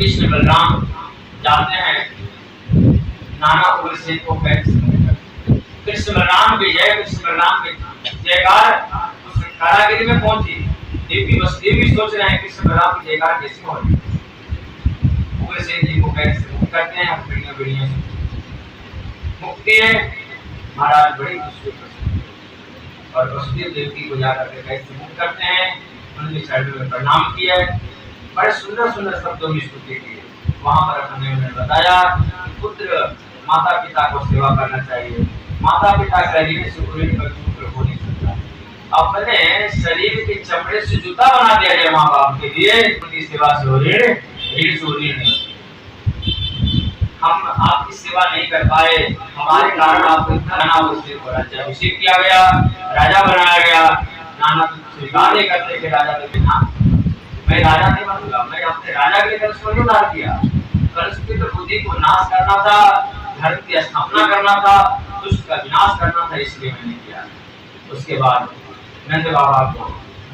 कृष्ण बलराम जाते हैं नाना उग्रसेन को पैर से कृष्ण बलराम की जय, कृष्ण बलराम की जयकार उस कारागिरी में पहुंची। देवी वसुदेव भी सोच रहे हैं कृष्ण बलराम की जयकार कैसे हो रही। उग्रसेन जी को पैर से मुक्त करते हैं, बढ़िया बढ़िया मुक्ति है। महाराज बड़ी खुशी और वसुदेव देवकी को जाकर के पैर से मुक्त करते हैं, उनके चरणों में प्रणाम किया। बड़े सुंदर सुंदर शब्दों में स्तुति की। वहां पर अपने उन्होंने बताया पुत्र माता पिता को सेवा करना चाहिए, माता पिता शरीर से पुत्र हो नहीं सकता। अपने शरीर के चमड़े से जूता बना दिया जाए माँ बाप के लिए, उनकी सेवा से हो ऋण नहीं। हम आपकी सेवा नहीं कर पाए, हमारे कारण आपको इतना राज्याभिषेक किया गया, राजा बनाया गया। नाना स्वीकार नहीं करते कि राजा के बिना मैं राजा नहीं बनूंगा। मैं अपने राजा के लिए उसको उदार किया। कलुषित बुद्धि को नाश करना था, धर्म की स्थापना करना था, दुष्ट का विनाश करना था, इसलिए मैंने किया। उसके बाद नंद बाबा को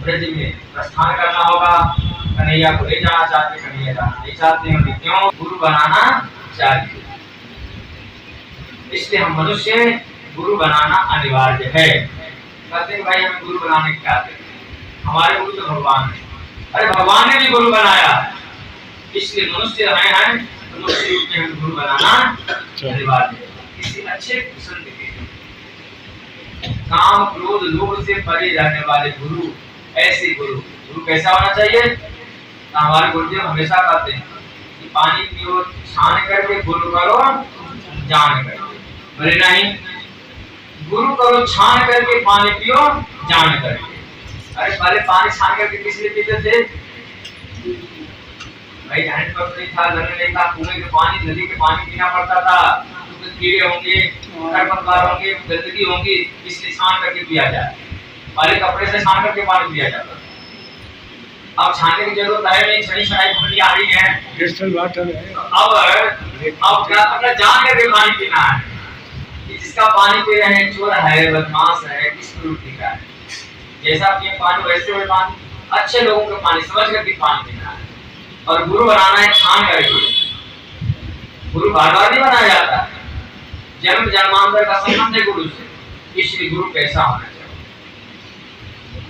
ब्रज में प्रस्थान करना होगा। कन्हैया को ले जाना चाहते, कन्हैया जाना नहीं चाहते हैं। क्यों? गुरु बनाना चाहिए, इसलिए हम मनुष्य गुरु बनाना अनिवार्य है। कहते हैं भाई हमें गुरु बनाने क्या थे? हमारे गुरु तो भगवान है। अरे भगवान ने भी गुरु बनाया, इसलिए मनुष्य हैं तो मनुष्य रूप में गुरु बनाना अनिवार्य है। किसी अच्छे संत के काम क्रोध लोभ से परे रहने वाले गुरु, ऐसे गुरु कैसा होना चाहिए? तो हमारे गुरुदेव हमेशा कहते हैं कि पानी पियो छान करके, गुरु करो जान करके। बोले नहीं, गुरु करो छान करके, पानी पियो जान करके। अरे पहले पानी छान करके किस लिए पीते थे भाई? हैंडपंप नहीं था, नल नहीं था, कुएं के पानी नदी के पानी पीना पड़ता था। तो कीड़े होंगे, खरपतवार होंगे, गंदगी होंगी, इसलिए छान करके पिया जाए। पहले कपड़े से छान करके पानी पिया जाता था। अब छानने की जरूरत है नहीं, छड़ी छड़ाई खुली आ रही है, डिजिटल वाटर है। अब क्या अपना जान करके पानी पीना है। जिसका पानी पी रहे हैं चोर है, बदमाश है, किसको लूटने का है? जैसा पिए पानी वैसे हुए पानी। अच्छे लोगों का पानी समझ करके पानी पीना है। और गुरु बनाना है छान करके। गुरु बार बार नहीं बनाया जाता है, जन्म जन्मांतर का संबंध है गुरु से। इसलिए गुरु कैसा होना चाहिए?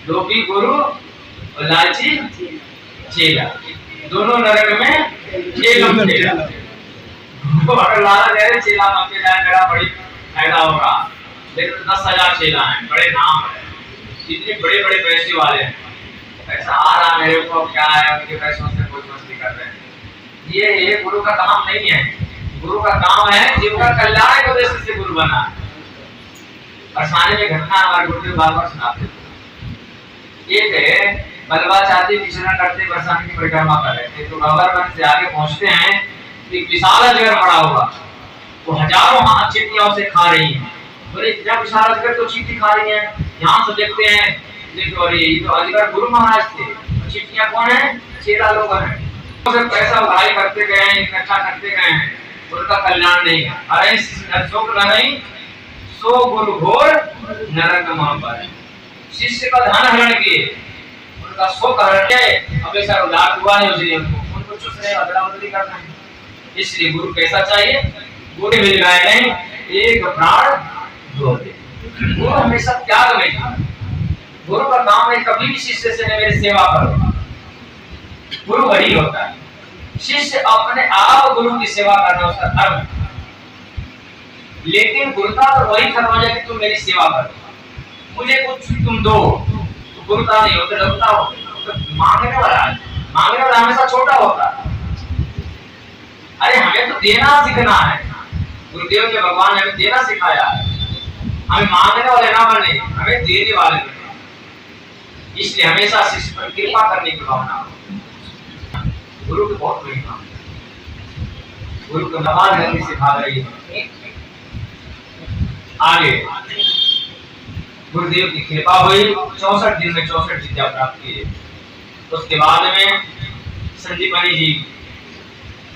लोभी गुरु और लालची चेला, दोनों नरक में चेला चेला। अगर लालच है चेला बन के जाए, मेरा बड़ी फायदा होगा। लेकिन 10,000 चेला है, बड़े नाम है, इतने बड़े बड़े पैसे वाले हैं, पैसा आ रहा मेरे को, क्या है उनके पैसों से कोई मस्ती कर रहे हैं। ये गुरु का काम नहीं है। गुरु का काम है जिनका कल्याण के उद्देश्य से गुरु बना। बरसाने में घटना हमारे गुरुदेव बार बार सुनाते थे। एक बलवा चाहते विचरण करते बरसाने की परिक्रमा कर रहे थे, तो गवर्नमेंट से आगे पहुंचते हैं, एक विशाल अजगर पड़ा होगा, वो हजारों हाथ चींटियों से खा रही है। बोले इतना विशाल अजगर तो चींटी खा रही है, यहाँ से देखते हैं, देखो अरे ये तो अजगर गुरु महाराज थे, चींटियां कौन है? चेला लोग हैं। तो पैसा उड़ाई करते गए हैं, इकट्ठा करते गए हैं, उनका कल्याण नहीं है। अरे शोक नहीं, सो गुरु घोर नरक महापर। शिष्य का धन हरण किए, उनका शोक हरण किए, हमेशा उदार हुआ है उनको चुसने अदला बदली करना है। इसलिए गुरु कैसा चाहिए? गुरु मिल गए नहीं, एक प्राण दो दे। गुरु हमेशा त्याग में था। गुरु का काम है कभी भी शिष्य से मेरी सेवा करो, गुरु वही होता है। शिष्य अपने आप गुरु की सेवा करना उसका धर्म, लेकिन गुरुता तो वही खत्म हो जाए कि तुम मेरी सेवा करो, मुझे कुछ तुम दो, तो गुरुता नहीं होता, लगता हो तो मांगने वाला हमेशा छोटा होता है। अरे हमें तो देना सीखना है। गुरुदेव के भगवान ने हमें देना सिखाया है, हमें मांगने वाले ना बने, हमें देने वाले बने। इसलिए हमेशा शिष्य पर कृपा करने की भावना हो। गुरु की बहुत बड़ी काम है, गुरु को नवाज करके सिखा रही है। आगे गुरुदेव की कृपा हुई, 64 दिन में 64 विद्या प्राप्त की। उसके बाद में संदीपनी जी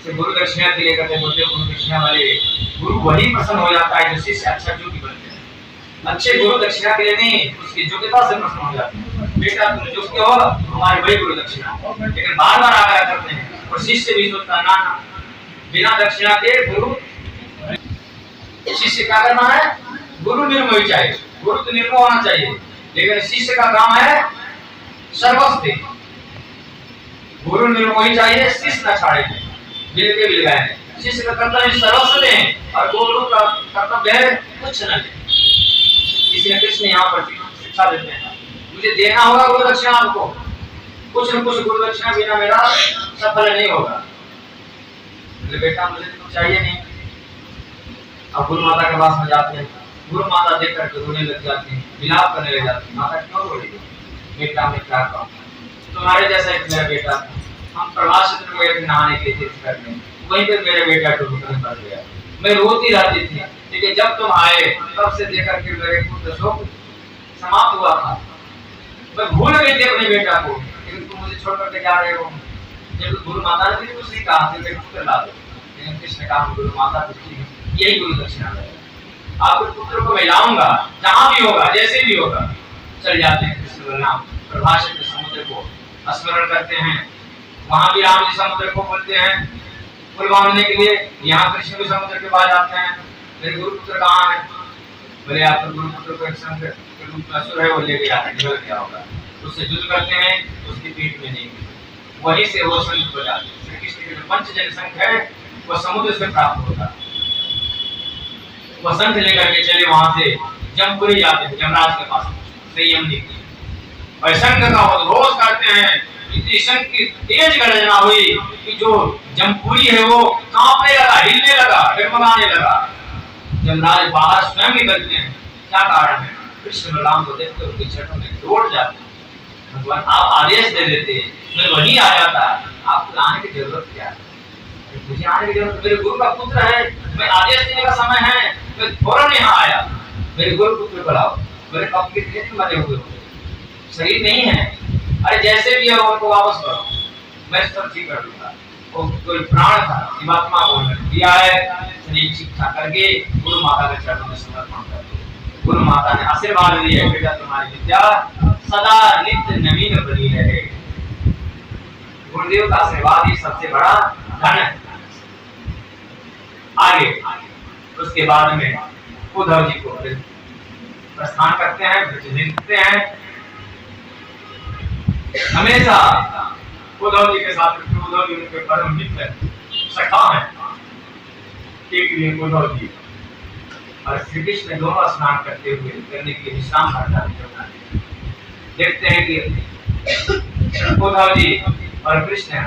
से गुरु दक्षिणा के लिए कहते बोलते गुरु दक्षिणा वाले गुरु वही प्रसन्न हो जाता है जो शिष्य अच्छा योग्य बनते हैं। अच्छे गुरु दक्षिणा के लिए नहीं, उसकी योग्यता से प्रसन्न हो जाते हैं। बेटा तुम योग्य हो, हमारे वही गुरु दक्षिणा। लेकिन बार बार आग्रह करते हैं और शिष्य भी सोचता ना ना, बिना दक्षिणा के गुरु, शिष्य क्या करना है, गुरु निर्मोही चाहिए, गुरु तो निर्मोह होना चाहिए, लेकिन शिष्य का काम है सर्वस्व दे। गुरु निर्मोही चाहिए, शिष्य न छाड़े, मिल के मिल गए। शिष्य का कर्तव्य सर्वस्व दें और गुरु का कर्तव्य है कुछ न ले। इसलिए कृष्ण यहाँ पर शिक्षा देते हैं, मुझे देना होगा गुरु दक्षिणा, आपको कुछ न कुछ गुरु दक्षिणा बिना मेरा सफल नहीं होगा। बोले बेटा मुझे तो चाहिए नहीं। अब गुरु माता के पास में जाते हैं, गुरु माता देख करके रोने लग जाती है, विलाप करने लग जाती है। माता क्यों रो रही है? बेटा मैं क्या कहूँ, तुम्हारे जैसा एक मेरा बेटा, हम प्रभास क्षेत्र में गए नहाने के लिए तीर्थ करने, वहीं पे मेरा बेटा डूबने मर गया। मैं रोती रहती थी, लेकिन जब तुम आए तब से देख करके मेरे पुत्र शोक समाप्त हुआ था। मैं भूल गई थी अपने बेटा को, लेकिन तुम मुझे छोड़ करके जा रहे हो। जब गुरु माता ने भी कुछ नहीं कहा कि मेरे पुत्र ला दो, लेकिन कृष्ण कहा गुरु माता पूछती है, यही गुरु दक्षिणा है, आपके पुत्र को मैं लाऊंगा, जहां भी होगा जैसे भी होगा। चल जाते हैं कृष्ण बलराम प्रभास क्षेत्र समुद्र को स्मरण करते हैं, वहां भी राम जी समुद्र को बोलते हैं पुल बांधने के लिए, यहाँ कृष्ण भी समुद्र के पास आते हैं, मेरे गुरुपुत्र कहाँ है? बोले आपके गुरुपुत्र को एक संघ के रूप में असुर है, वो ले गया है, निकल गया होगा। उससे युद्ध करते हैं, उसकी पीठ में नहीं मिली, वहीं से वो संघ हो जाते हैं। श्री कृष्ण के जो पंचजन संघ है वो समुद्र से प्राप्त होता है। वो संघ लेकर के चले वहां से जमपुरी जाते हैं, यमराज के पास संयम निकली और संघ का उद्घोष करते हैं। इतनी संघ की तेज गर्जना हुई कि जो जमपुरी है वो कांपने लगा, हिलने लगा, डगमगाने लगा। यमराज बाहर स्वयं निकलते हैं, क्या कारण है? कृष्ण बलराम को देखते उनके चरणों में दौड़ जाते। भगवान आप आदेश दे देते, मैं वहीं आ जाता, आपको आने की जरूरत क्या है? मुझे आने की जरूरत, मेरे गुरु का पुत्र है, मैं आदेश देने का समय है, मैं फौरन यहाँ आया, मेरे गुरु पुत्र को लाओ। मेरे कब के दिन मरे हुए हो, शरीर नहीं है, अरे जैसे भी है उनको वापस करो, मैं सब ठीक कर दूंगा। वो कोई प्राण था, जीवात्मा को दिया है, शरीर शिक्षा करके गुरु माता के चरणों में समर्पण कर दो। गुरु माता ने आशीर्वाद दिया, बेटा तुम्हारी विद्या सदा नित्य नवीन बनी रहे। गुरुदेव का आशीर्वाद ही सबसे बड़ा धन है। आगे उसके बाद में उद्धव जी को प्रस्थान करते हैं, लिखते हैं। हमेशा उद्धव जी के साथ, उद्धव जी उनके परम मित्र सखा है। एक दिन उद्धव जी और श्री कृष्ण दोनों स्नान करते हुए करने के लिए विश्राम करता है। देखते हैं कि उद्धव जी और कृष्ण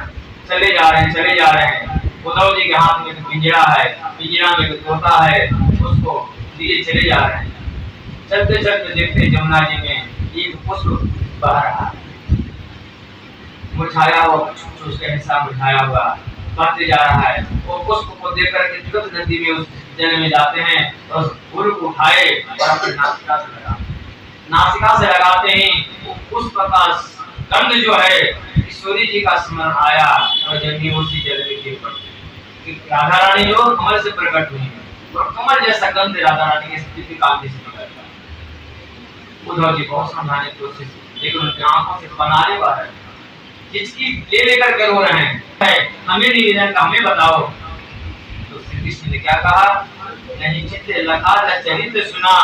चले जा रहे हैं। उद्धव जी के हाथ में तो पिंजरा है, पिंजरा में तो तोता है, उसको लिए चले जा रहे हैं। चलते चलते देखते जमुना जी में एक पुष्प बह रहा है, मुरझाया हुआ, कुछ उसका हिस्सा मुरझाया हुआ बढ़ते जा रहा है। वो पुष्प को देख करके तुरंत नदी में उस जल में जाते हैं और उस फूल को उठाए और अपनी नासिका से लगाते ही वो पुष्प का गंध जो है ईश्वरी जी का स्मरण आया और जन्मी उसी जल में गिर पड़ी। राधा रानी जो कमल से प्रकट हुई और कमल जैसा गंध राधा रानी के स्थिति कांति से निकलता है। उद्धव जी बहुत समझाने की कोशिश, लेकिन उनकी आंखों से बनाने वाला है, जिसकी ले लेकर के रो रहे हैं, हमें निवेदन का हमें बताओ। तो श्री कृष्ण ने क्या कहा? नहीं चित्ते लखा चरित्र सुना,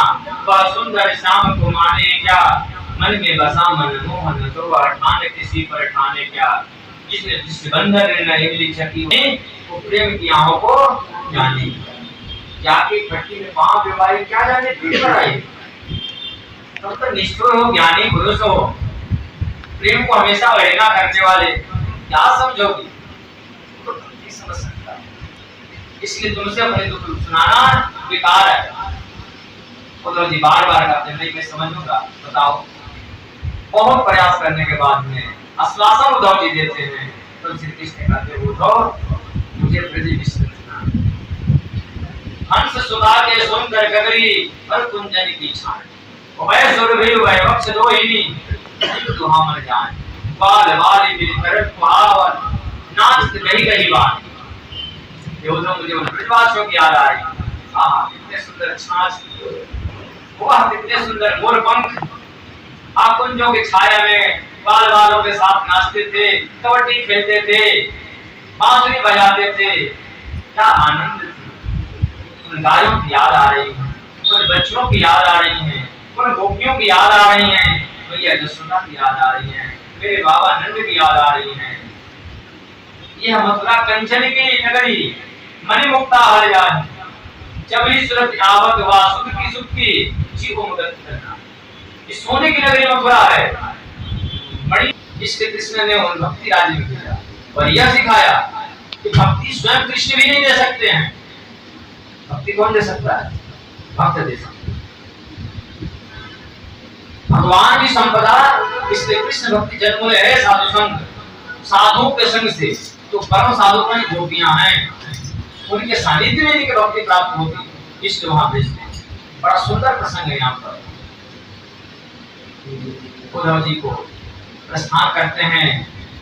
वह सुंदर श्याम को माने क्या, मन में बसा मन मोहन तो वह ठान किसी पर ठाने क्या, जिसने जिस बंधन न इमली छकी वो प्रेम की आहों को जाने जाके खट्टी में पांव डुबाई, क्या जाने पीठ पर आई। तो निष्ठुर हो, ज्ञानी पुरुष हो, प्रेम को हमेशा अवहेलना करने वाले, क्या समझोगी? तो नहीं समझ सकता, इसलिए तुमसे अपने दुख सुनाना बेकार है। उद्धव जी बार बार कहते हैं नहीं मैं समझूंगा, बताओ। बहुत प्रयास करने के बाद में आश्वासन उद्धव जी देते हैं, तो श्री कृष्ण कहते हैं उद्धव मुझे ब्रज विश्व हंस सुधा के सुंदर गगरी और कुंजन की छान, वह सुरभि वह वक्ष दोहिनी दुहा मर जान, बाल वाली मिल कर कुहावन नाच नहीं कही बात। ये उद्धव मुझे उन ब्रजवासियों की याद आ रही। आहा कितने सुंदर छाछ, वाह कितने सुंदर मोर पंख, आप कुंजों की छाया में बाल बालों के साथ नाचते थे, कबड्डी खेलते थे, बांसुरी बजाते थे, क्या आनंद थी। उन गायों की याद आ रही है, उन बच्चों की याद आ रही है, उन गोपियों की याद आ रही है, मैया यशोदा की याद आ रही है, मेरे बाबा नंद की याद आ रही है। यह मथुरा कंचन की नगरी, मणिमुक्ता हर जान, जबरी सुरत आवत वा सुख की सुख की जीव मुक्त करना। इस सोने की नगरी मथुरा है। बड़ी इसके कृष्ण ने उन भक्ति राज्य में किया और यह सिखाया कि भक्ति स्वयं कृष्ण भी नहीं दे सकते हैं। भक्ति कौन दे सकता है? भक्त दे सकते हैं। भगवान की संपदा इसलिए कृष्ण भक्ति जन्म है साधु संग, साधुओं के संग से। तो परम साधु में गोपियां हैं, उनके सानिध्य में इनकी भक्ति प्राप्त होती, इसलिए वहां भेजते हैं। बड़ा सुंदर प्रसंग है यहाँ पर। उद्धव जी को प्रस्थान करते हैं।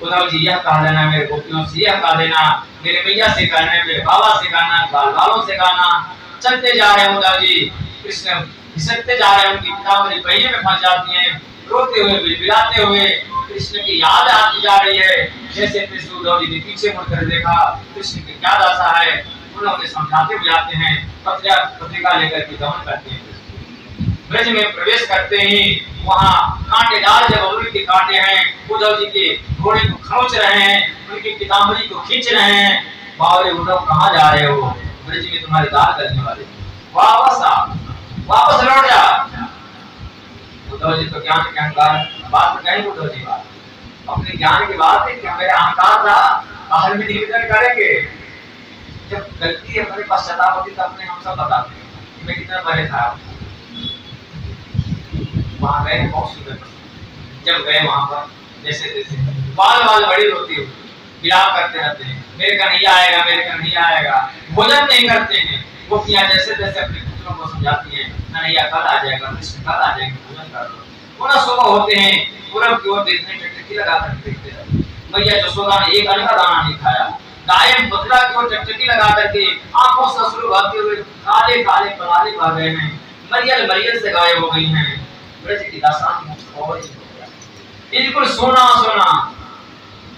उद्धव जी यह कह देना मेरे गोपियों से, यह कह देना मेरे मैया से कहना, मेरे बाबा से कहना, बाल बालों से कहना। चलते जा रहे हैं उद्धव जी, कृष्ण घिसकते जा रहे हैं, उनकी पितामरी पहिए में फंस जाती हैं, रोते हुए बिलबिलाते हुए कृष्ण की याद आती जा रही है। जैसे कृष्ण उद्धव जी ने पीछे मुड़कर देखा कृष्ण की क्या दशा है, उन्होंने समझाते हुए जाते हैं, पत्रिका लेकर के गमन करते हैं। ब्रज में प्रवेश करते ही वहां कांटेदार जब अमृत के कांटे हैं, उद्धव जी के घोड़े को खरोच रहे हैं, उनकी पितामरी को खींच रहे हैं। बावरे उद्धव कहाँ जा रहे हो? ब्रज में तुम्हारे दाल करने वाले, वापस आ, वापस लौट जा। उद्धव जी तो ज्ञान के अहंकार बात तो कहीं, उद्धव जी बात अपने ज्ञान की बात है कि मेरा अहंकार था बाहर में निवेदन करेंगे। जब गलती हमारे पास पश्चाताप होती तब अपने हम सब बताते हैं कि मैं कितना बड़े था। वहां गए बहुत सुंदर, जब गए वहां पर जैसे जैसे बाल बाल बड़ी होती है, विलाप करते रहते हैं, मेरे कन्हैया आएगा, मेरे कन्हैया आएगा। भोजन नहीं करते हैं, गोपियां जैसे जैसे अपने पुत्रों को समझाती हैं, कन्हैया कल आ जाएगा, कृष्ण कल आ जाएंगे, भोजन कर लो। पुनः सुबह होते हैं, पूरब की ओर देखने टकटकी लगा कर देखते रहते। मैया यशोदा ने एक अन्न का दाना नहीं खाया। गाय मथुरा की ओर टकटकी लगा करके आंखों से अश्रु बहते हुए काले काले पराले बह गए हैं, मरियल मरियल से गायब हो गई हैं। ब्रज की दशा और हो गया, बिल्कुल सोना सोना,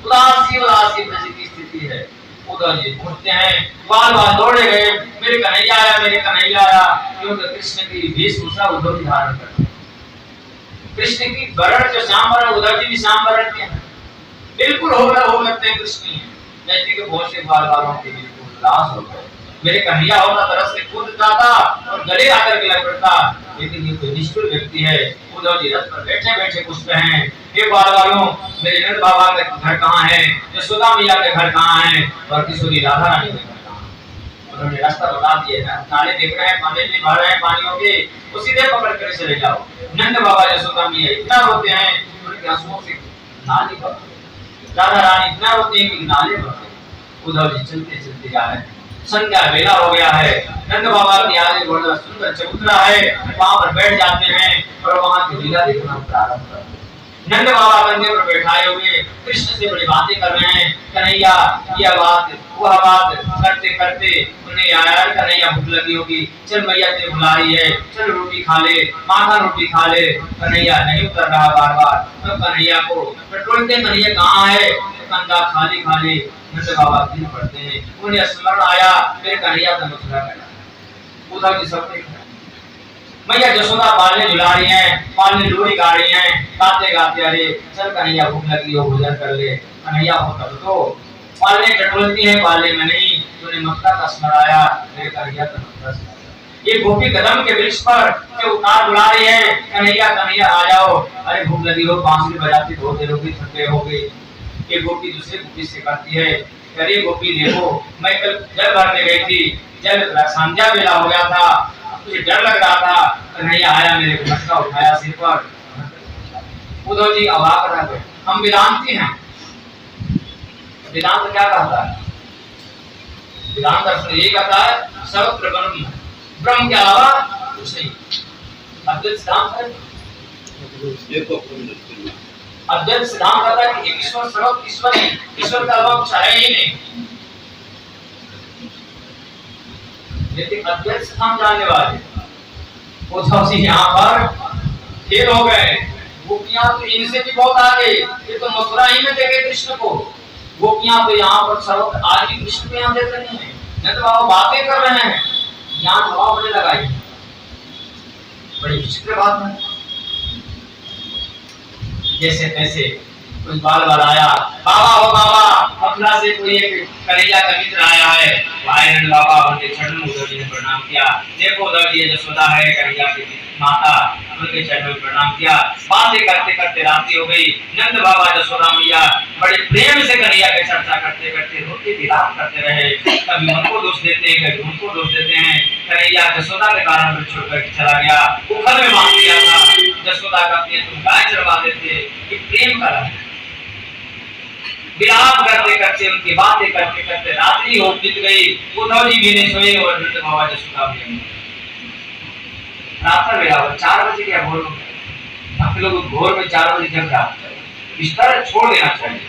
उदासी उदासी ब्रज की स्थिति है। उद्धव जी उठते हैं, बाल बाल दौड़े गए, मेरे कन्हैया आया, मेरे कन्हैया आया। क्योंकि कृष्ण की वेशभूषा उद्धव जी धारण करते हैं। कृष्ण की वर्ण जो श्याम वर्ण, उद्धव जी भी श्याम वर्ण के हैं, बिल्कुल हो लगते हैं कृष्ण। जैसे कि बहुत से बाल बालों के बिल्कुल उदास हो गए। मेरे कन्हैया होता तरस से कूदता था और गले आकर के लग पड़ता, लेकिन ये कोई निष्ठुर व्यक्ति है। उद्धव जी रथ पर बैठे बैठे पूछते हैं, हे बाल बालों, मेरे नंद बाबा का घर कहाँ है, यशोदा मैया के घर कहाँ है, और किशोरी राधा रानी के घर कहाँ है? उन्होंने रास्ता बता दिया, नाले देख रहे हैं, पानी में भर रहे हैं पानियों के, वो सीधे पकड़ कर चले जाओ। नंद बाबा यशोदा मैया इतना रोते हैं, उनके आंसुओं से नाली बह गई। राधा रानी इतना रोते हैं कि नाले बह गए। उद्धव जी चलते चलते जा रहे हैं, संध्या वेला हो गया है। नंद बाबा की आगे बड़ा सुंदर चबूतरा है, वहां पर बैठ जाते हैं और वहां की लीला देखना प्रारंभ करते हैं। नंद बाबा कंधे पर बैठाए हुए कृष्ण से बड़ी बातें कर रहे हैं। कन्हैया यह बात वह बात करते करते उन्हें यार कन्हैया भूख लगी होगी, चल मैया तेरे बुला रही है, चल रोटी खा ले, माखा रोटी खा ले। कन्हैया नहीं उतर रहा बार बार, तो कन्हैया को टटोलते, कन्हैया कहाँ है, कंधा खाली खाली। नंद बाबा दिन पढ़ते हैं, उन्हें स्मरण आया मेरे कन्हैया का मथुरा गया। उद्धव जी सब देख रहे हैं, मैया यशोदा पालने झुला रही हैं, पालने लोरी गा रही हैं, गाते गाते अरे चल कन्हैया भूख लगी हो, भोजन कर ले। कन्हैया हो तब तो पालने टटोलती हैं, पालने में नहीं। तूने मथुरा का स्मरण आया, मेरे कन्हैया का मथुरा स्मरण। ये गोपी कदम के वृक्ष पर जो उतार बुला रही है, कन्हैया कन्हैया आ जाओ, अरे भूख लगी हो, बांसुरी बजाती बहुत देर होगी, थके होगे। ये गोपी दूसरे गोपी से कहती है, अरे गोपी देखो, मैं कल जल भरने गई थी, जल संध्या वेला हो गया था, मुझे डर लग रहा था, कन्हैया आया, मेरे को मटका उठाया सिर पर। उद्धव जी अवाक रह गए। हम वेदांती हैं, वेदांत क्या कहता है? वेदांत दर्शन ये कहता है सर्वत्र ब्रह्म, ब्रह्म के अलावा कुछ नहीं। अद्वैत सिद्धांत है, अद्वैत सिद्धांत कहता है कि ईश्वर सर्वत्र ईश्वर है, ईश्वर का अलावा कुछ है ही नहीं। लेकिन अद्वैत सिद्धांत जानने वाले उद्धव जी यहाँ पर फेल हो गए। गोपियां तो इनसे भी बहुत आगे, ये तो मथुरा ही में देखे कृष्ण को, गोपियां तो यहाँ पर सर्वत्र आज भी कृष्ण को यहाँ देख रही हैं, नंद बाबा बातें कर रहे हैं, यहाँ हवा बड़े लगाई, बड़ी विचित्र बात है। जैसे तैसे कोई बाल आया, बाबा हो बाबा, मथुरा से कोई एक कन्हैया का मित्र आया है, भाई नंद बाबा उनके चरणों में उद्धव जी ने प्रणाम किया। देखो उद्धव जी जसोदा है कन्हैया की माता, उनके चरणों में प्रणाम किया। बातें करते करते रात्रि हो गई। नंद बाबा जसोदा मैया बड़े प्रेम से कन्हैया की चर्चा करते करते रोटी विलाप करते रहे, कभी उनको दोष देते हैं, कभी उनको दोष देते हैं। कन्हैया जसोदा के कारण छोड़कर चला गया, उखल में बांध दिया था। जसोदा कहती है तुम गाय चरवा देते, कि प्रेम का रंग। विलाप करते करते उनकी बातें करते करते रात्रि हो बीत गई। उद्धव जी भी नहीं सोए और नंद बाबा जसोदा भी। रात का वेला 4 बजे क्या भोर में, आप लोग भोर में 4 बजे जग जाते हैं, बिस्तर छोड़ देना चाहिए।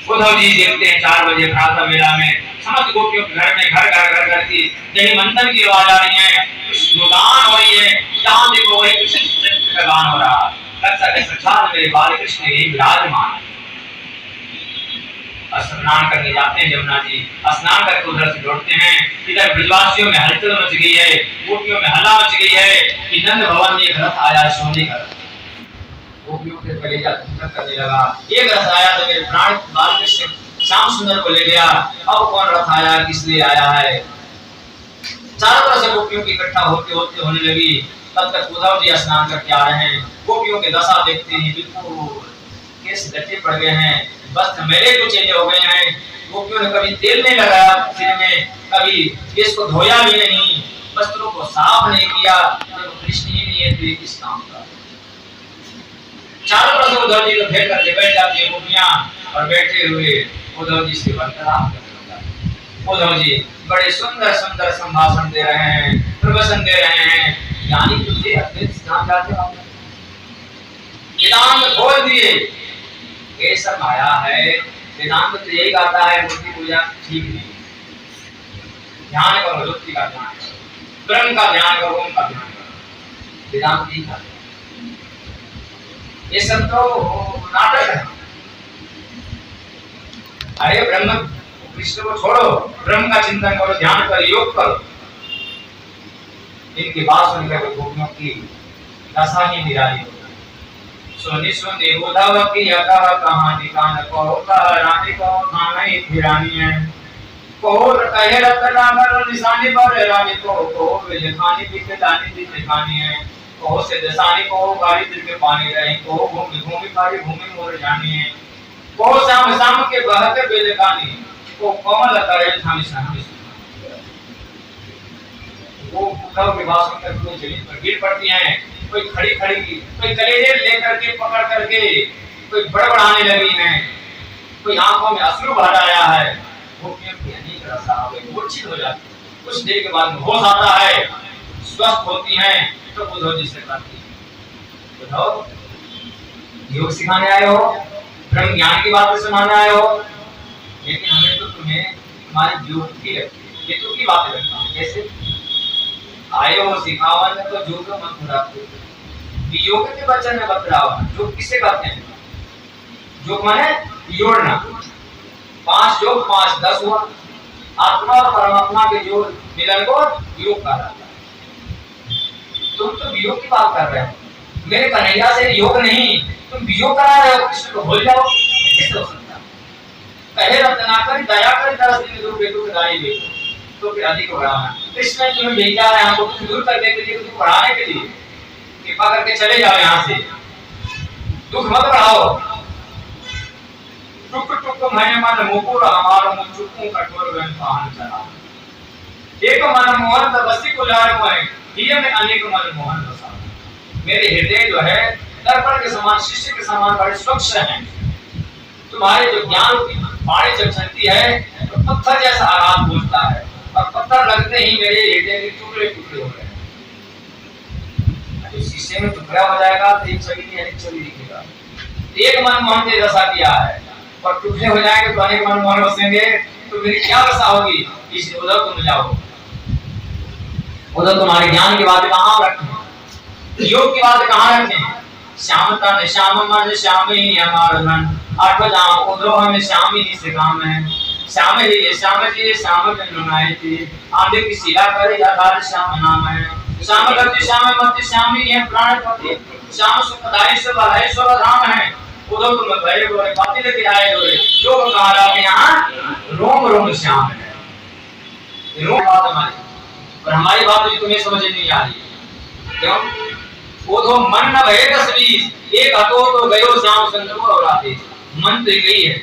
उद्धव जी देखते हैं 4 बजे प्रातः वेला में समस्त गोपियों के घर में घर की जय मंथन की आवाज आ रही है, कृष्ण गान हो रही है, जहां देखो वही कृष्ण का गान हो रहा है। लगता है साक्षात मेरे बाल कृष्ण यही विराजमान है। स्नान करने जाते हैं यमुना जी, स्नान करके उधर से लौटते हैं। इधर ब्रजवासियों में हलचल मच गई है, गोपियों में हल्ला मच गई है कि नंद भवन में एक रथ आया, सोने का रथ। गोपियों के कलेजा धड़क करने लगा। एक रथ आया तो मेरे प्राण बाल कृष्ण श्याम सुंदर को ले गया। अब कौन रथ आया, किस लिए आया है? चारों तरफ से गोपियों की इकट्ठा होते होते होने लगी। तब तक उद्धव जी स्नान करके आ रहे हैं। गोपियों के दशा देखते हैं, बिल्कुल केस लटे पड़ गए हैं, वस्त्र मेरे को चेंज हो गए हैं। गोपियों ने कभी तेल नहीं लगाया सिर में, कभी केस को धोया भी नहीं, वस्त्रों को साफ नहीं किया। जब कृष्ण ही नहीं है तो ये किस काम का? चारों तरफ उद्धव जी को घेर करके बैठ जाती है गोपियां, और बैठे हुए उद्धव जी से वार्तालाप करते हैं। उद्धव जी बड़े सुंदर सुंदर संभाषण दे रहे हैं, प्रवचन दे रहे हैं। यानी तुझे अद्वैत सिद्धांत जानते हो, वेदांत खोल दिए, कैसा माया है। वेदांत तो यही कहता है मूर्ति पूजा ठीक नहीं, ध्यान करो, ज्योति का ध्यान करो, ब्रह्म का ध्यान करो, ओम का ध्यान करो। वेदांत नहीं कहता, ये सब तो नाटक है। अरे ब्रह्म कृष्ण को छोड़ो, ब्रह्म का चिंतन करो, ध्यान करो, योग करो। इनकी बात सुनकर गोपियों की दशा ही निराली हो गई। सुनि सुनि उद्धव की यतः कहानी कान को रानी को थाने फिरानी है। को कहे रतनागर निशानी पर रानी को लिखानी भी दानी दी लिखानी है। को से दसानी को गाड़ी दिल के पानी रहे, को भूमि भूमि पारी भूमि मोर जानी है। को शाम शाम के बहते बेलकानी, को कमल करे थामी सामी। वो उद्धव के बात सुनकर कोई जमीन पर गिर पड़ती हैं, कोई खड़ी खड़ी की, कोई कलेजे लेकर के पकड़ करके कोई बड़बड़ाने लगी हैं, कोई आंखों में अश्रु भर आया है। गोपियों की अनेक रसा हो गई, मूर्छित हो जाती है। कुछ देर के बाद होश आता है, स्वस्थ होती हैं, तो उद्धव जी से कहती है, उद्धव योग सिखाने आए हो, ब्रह्म ज्ञान की बातें सुनाने आए हो, लेकिन हमें तो तुम्हें तुम्हारी योग की लगती है, केतु की बातें लगती है। कैसे आए हो सिखावन तो योग मत बुलाओ, योग के वचन में बतलाओ। योग किसे कहते हैं? योग माने जोड़ना, 5 योग 5 10 हुआ। आत्मा और परमात्मा के जो मिलन को योग कहा जाता है। तुम तो वियोग की बात कर रहे हो, मेरे कन्हैया से योग नहीं, तुम वियोग करा रहे हो। कृष्ण को भूल जाओ, कैसे हो सकता? कहे रत्नाकर दया कर 10 दिन दूर बेटू के दाई बेटो, तो फिर अधिक बढ़ाना। कृष्ण ने तुम्हें भेजा है हमको कुछ दूर करने के लिए, कुछ बढ़ाने के लिए। कृपा करके चले जाओ यहाँ से, दुख मत बढ़ाओ। टुक टुक मैं मन मुकुर हमारा मुचुकू कठोर वन पाहन चला। एक मन मोहन तपस्वी को लाड़ को है, ये में अनेक मन मोहन बसा। मेरे हृदय जो है दर्पण के समान, शिष्य के समान बड़े स्वच्छ हैं। तुम्हारे जो ज्ञान की बाणी जब चलती है तो पत्थर जैसा आघात पहुंचता है, और पत्थर लगते ही मेरे हृदय के टुकड़े टुकड़े हो गए। जो शीशे में टुकड़ा हो जाएगा तो एक छवि की अनेक छवि दिखेगा। एक मनमोहन ने दशा किया है, और टुकड़े हो जाएंगे तो अनेक मनमोहन बसेंगे, तो मेरी क्या दशा होगी? इसलिए उधर तुम जाओ, उधर तुम्हारे ज्ञान की बातें कहाँ रखें, योग की बातें कहाँ रखें? श्याम तन श्याम मन श्यामी अमर धन, आठ जाम उद्रोह में श्यामी निस काम है। श्याम जी श्याम जन नाय थी, आंधे की सिला करे आधार श्याम नाम है। श्याम गति श्याम मति श्यामी है प्राणपति, श्याम सुखदाई सब ऐश्वर धाम है। उधर तुम भरे गोरे बाती लेके आए गोरे, जो कहा के यहाँ रोम रोम श्याम है। रोम बात हमारी, पर हमारी बात भी तुम्हें समझ नहीं आ रही। क्यों? वो तो मन न भये तस्वीर, एक हतो तो गयो श्याम सुंदर को और आते। मन तो यही है,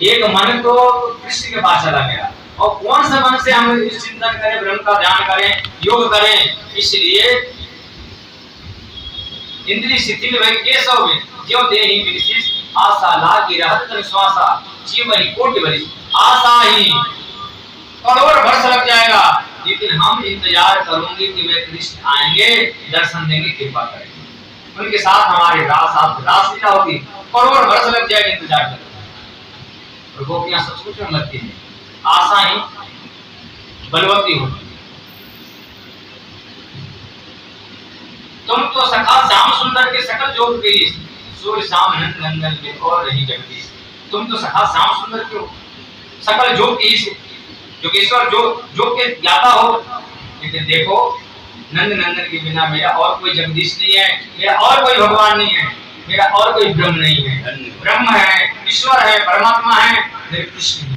एक मन तो कृष्ण के पास चला गया, और कौन सा मन से हम इस चिंतन करें, ब्रह्म का ध्यान करें, योग करें। इसलिए इंद्रिय शिथिल भय केशव में ज्यों देहि विशेष आशा लागी रहत तन श्वासा, जीवन कोटि भरी आशा ही करोड़ वर्ष लग जाएगा, लेकिन हम इंतजार करूंगी कि वे कृष्ण आएंगे, दर्शन देंगे, कृपा करेंगे, उनके साथ हमारे रासलीला होगी। करोड़ वर्ष लग जाएगा इंतजार करने, और गोपियां सचमुच में मरती है, आशा ही बलवती होती। तुम तो सखा श्याम सुंदर के सकल जोग के सूर्य श्याम नंद नंदन में और नहीं जगदीश। तुम तो सखा श्याम सुंदर के सकल जोग के जोगेश्वर जो के ज्ञाता हो, लेकिन देखो नंद नंदन के बिना मेरा और कोई जगदीश नहीं है, मेरा और कोई भगवान नहीं है, मेरा और कोई ब्रह्म नहीं है। ब्रह्म है, ईश्वर है, परमात्मा है, मेरे कृष्ण है।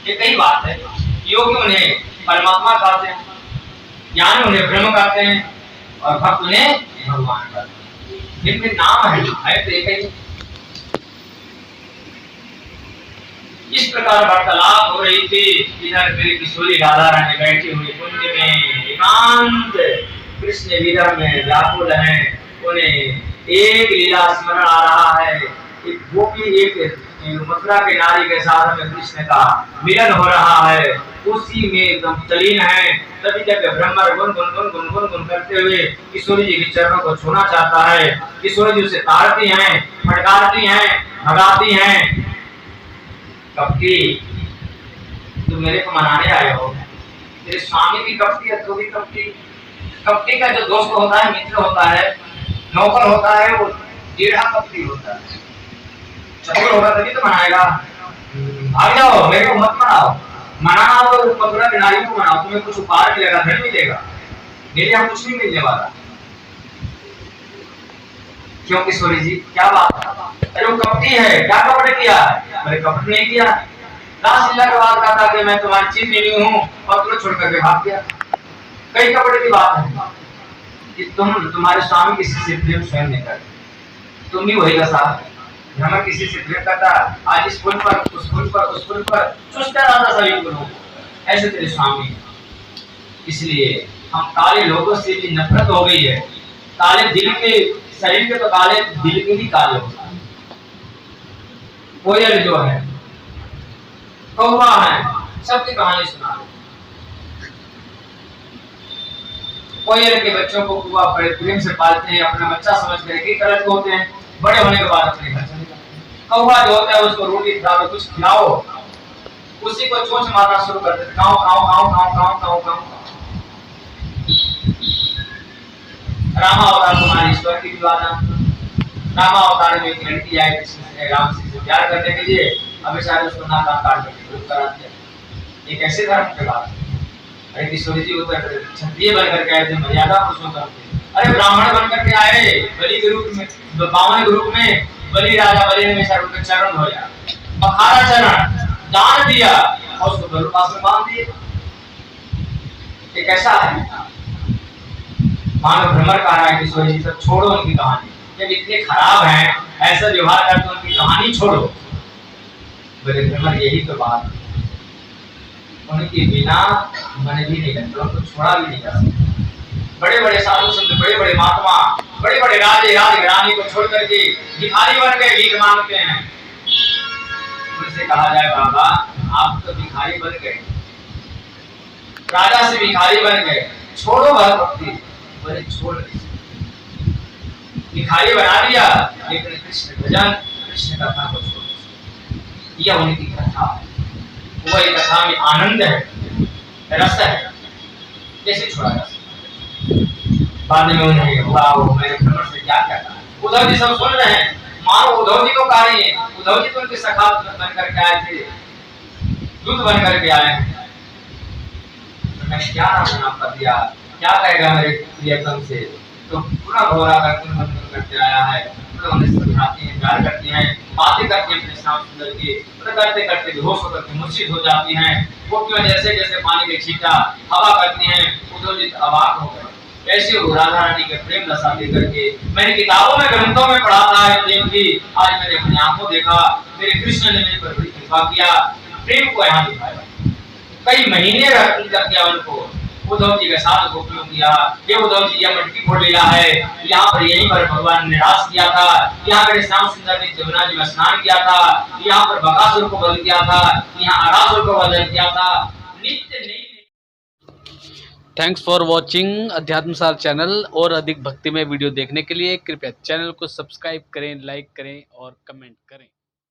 ये कई बात है। योगी उन्हें परमात्मा कहते हैं, ज्ञानी उन्हें ब्रह्म कहते हैं, और भक्त उन्हें भगवान कहते हैं। जिनके नाम है तो एक ही। इस प्रकार वार्तालाप हो रही थी। इधर मेरी किशोरी राधा रानी बैठी हुई कुंज में एकांत, कृष्ण विरह में व्याकुल हैं। उन्हें एक लीला स्मरण आ रहा है, एक गोपी एक मथुरा के नारी के साथ में कृष्ण का मिलन हो रहा है, उसी में एकदम तलीन है। तभी जब ब्रह्मर गुन गुन गुन गुन गुन गुन करते हुए किशोरी जी के चरणों को छूना चाहता है, किशोरी जी उसे ताड़ती हैं, फटकारती हैं, भगाती हैं। कपटी, तुम मेरे को मनाने आए हो, तेरे स्वामी भी कपटी है, तू भी कपटी। कपटी का जो दोस्त होता है, मित्र होता है, नौकर होता है, वो टेढ़ा कपटी होता है। चतुर होगा तभी तो मनाएगा। भाग जाओ, मेरे को मत मनाओ। मनाना हो तो मथुरा के नारियों को मनाओ, तुम्हें कुछ उपहार मिलेगा, धन मिलेगा, मेरे यहाँ कुछ नहीं मिलने वाला। क्यों किशोरी जी, क्या बात है? अरे वो कपटी है, क्या कपट किया? मैंने कपट नहीं किया। रासलीला के बाद कहा था कि मैं तुम्हारी चीज नहीं हूँ, और तुम्हें छोड़ करके भाग गया। कई कपट की बात है कि तुम्हारे स्वामी किसी से प्रेम स्वयं नहीं करते, तुम भी वही दशा है। भ्रमर किसी से प्रेम करता, आज इस पुल पर उस पुल पर उस पुल पर चुस्ता रहता सभी लोगों को, ऐसे तेरे स्वामी। इसलिए हम काले लोगों से भी नफरत हो गई है। काले दिल के, शरीर के तो काले, दिल के भी काले होता है। कोयल जो है, कौवा है, सबकी कहानी सुना। कोयल के बच्चों को कौवा बड़े प्रेम से पालते हैं, अपना बच्चा समझ कर एक तरह के होते हैं, बड़े होने के बाद अपने घर चले जाते हैं। कौवा जो होता है उसको रोटी खिलाओ, कुछ खिलाओ, उसी को चोंच मारना शुरू कर देते, गाँव गाँव गाँव गाँव गाँव गाँव गाँव। रामा अवतार तुम्हारे ईश्वर की दीवाना। रामा अवतार में एक लड़की आई राम से प्यार करने के लिए, अभी शायद उसको नाका काट करके करा दिया। ये कैसे धर्म के बात? अरे किशोरी जी उतर क्षत्रिय बनकर के आए थे, मर्यादा पुरुषोत्तम थे। अरे ब्राह्मण बनकर के आए, बलि के रूप में, बावन के रूप में बलि राजा बलि ने हमेशा उनके चरण धोया, पखारा चरण, दान दिया, और उसको गरुड़ में बांध दिए। ये कैसा है? मानो भ्रमर कह रहा है किशोरी जी, सब छोड़ो उनकी कहानी, जब इतने खराब हैं, ऐसा व्यवहार करते उनकी कहानी छोड़ो। बोले भ्रमर यही तो बात है, उनके बिना मन भी नहीं लगता, उनको छोड़ा भी नहीं जा सकता। बड़े बड़े साधु संत, बड़े बड़े महात्मा, बड़े बड़े राजे राजघरानी को छोड़ करके भिखारी बन गए, भीख मांगते हैं। उनसे कहा जाए बाबा आप तो भिखारी बन गए, राजा से भिखारी बन गए, छोड़ो भक्ति। बोले छोड़ नहीं, भिखारी बना दिया, लेकिन कृष्ण भजन, कृष्ण कथा को छोड़ नहीं। यह उनकी कथा है, वही कथा में आनंद है, रस है, कैसे छोड़ा जा सकता। बाद में उन्हें हुआ, वो मेरे भ्रमर से क्या क्या कहा। उद्धव जी सब सुन रहे हैं, मानो उद्धव जी को कह रही है, उद्धव जी तो उनके सखा बन करके आए थे, दूत बन करके आए हैं, तो मैं क्या नाम कर दिया, क्या कहेगा मेरे प्रियतम से। तो पूरा घोरा करके मन करके आया है, तो उन्हें समझाती हैं, प्यार करती हैं, बातें करती हैं अपने श्याम सुंदर की, तो करते करते बेहोश होकर के मूर्छित हो जाती हैं। गोपियां जैसे जैसे पानी के छींटा हवा करती हैं, उद्धव जी अवाक हो गए। कैसे वो राधा रानी के प्रेम रसा दे करके मैंने किताबों में ग्रंथों में पढ़ा था प्रेम की, आज मैंने अपनी आंखों देखा। मेरे कृष्ण ने मेरे पर बड़ी कृपा किया, प्रेम को यहाँ दिखाया। कई महीने लग गया उनको उद्धव जी के साथ गोपियों किया। ये उद्धव जी यह मटकी फोड़ लिया है, यहाँ पर यहीं पर भगवान ने निराश किया था, यहाँ मेरे श्याम सुंदर ने जमुना जी में स्नान किया था, यहाँ पर बकासुर को वध किया था, यहाँ अरासुर को वध किया था। नित्य नहीं। Thanks for watching Adhyatmasar channel. और अधिक भक्तिमय वीडियो देखने के लिए कृपया चैनल को सब्सक्राइब करें, लाइक करें और कमेंट करें।